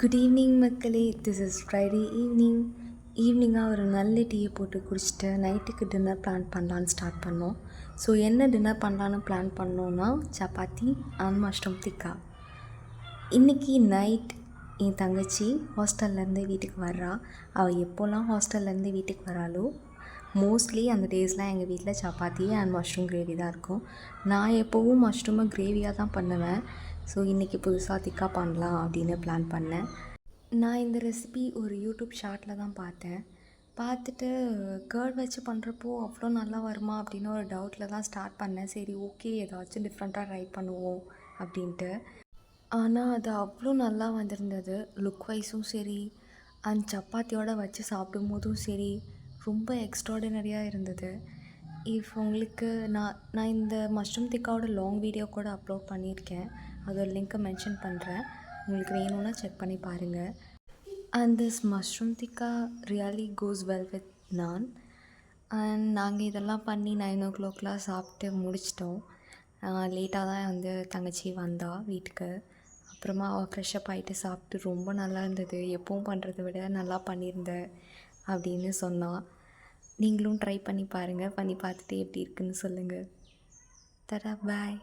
Good evening மக்களே. This is Friday ஈவினிங்காக ஒரு நல்ல டீயை போட்டு குடிச்சிட்டு நைட்டுக்கு டின்னர் பிளான் பண்ணலான்னு ஸ்டார்ட் பண்ணோம். ஸோ என்ன டின்னர் பண்ணலான்னு பிளான் பண்ணோன்னா சப்பாத்தி அண்ட் மஷ்ரூம் திக்கா. இன்றைக்கி நைட் என் தங்கச்சி ஹாஸ்டல்லேருந்து வீட்டுக்கு வர்றா. அவள் எப்போல்லாம் ஹாஸ்டல்லேருந்து வீட்டுக்கு வராளோ மோஸ்ட்லி அந்த டேஸ்லாம் எங்கள் வீட்டில் சப்பாத்தி அண்ட் மஷ்ரூம் கிரேவி தான் இருக்கும். நான் எப்போவும் மஷ்ரூமை கிரேவியாக தான் பண்ணுவேன். ஸோ இன்றைக்கி புதுசாக திக்கா பண்ணலாம் அப்படின்னு பிளான் பண்ணேன். நான் இந்த ரெசிபி ஒரு யூடியூப் ஷார்ட்டில் தான் பார்த்துட்டு கர்ட் வச்சு பண்ணுறப்போ அவ்வளோ நல்லா வருமா அப்படின்னு ஒரு டவுட்டில் தான் ஸ்டார்ட் பண்ணேன். சரி ஓகே, ஏதாச்சும் டிஃப்ரெண்ட்டாக ட்ரை பண்ணுவோம் அப்படின்ட்டு. ஆனால் அது அவ்வளோ நல்லா வந்திருந்தது. லுக் வைஸும் சரி அண்ட் சப்பாத்தியோடு வச்சு சாப்பிடும் போதும் சரி ரொம்ப எக்ஸ்ட்ராடினரியாக இருந்தது. உங்களுக்கு நான் இந்த மஷ்ரூம் திக்காவோட லாங் வீடியோ கூட அப்லோட் பண்ணியிருக்கேன். அதோட லிங்க்கை மென்ஷன் பண்ணுறேன். உங்களுக்கு வேணும்னா செக் பண்ணி பாருங்கள். அண்ட் திஸ் மஷ்ரூம் திக்கா ரியலி கோஸ் வெல் வித் நான். அண்ட் நாங்கள் இதெல்லாம் பண்ணி 9 o'clock சாப்பிட்டு முடிச்சிட்டோம். லேட்டாக தான் வந்து தங்கச்சி வந்தா வீட்டுக்கு. அப்புறமா அவள் ஃப்ரெஷ்ஷப் ஆகிட்டு சாப்பிட்டு ரொம்ப நல்லா இருந்தது, எப்பவும் பண்ணுறதை விட நல்லா பண்ணியிருந்தேன் அப்படின்னு சொன்னாள். நீங்களும் ட்ரை பண்ணி பாருங்கள். பண்ணி பார்த்துட்டு எப்படி இருக்குன்னு சொல்லுங்கள். தடா பாய்.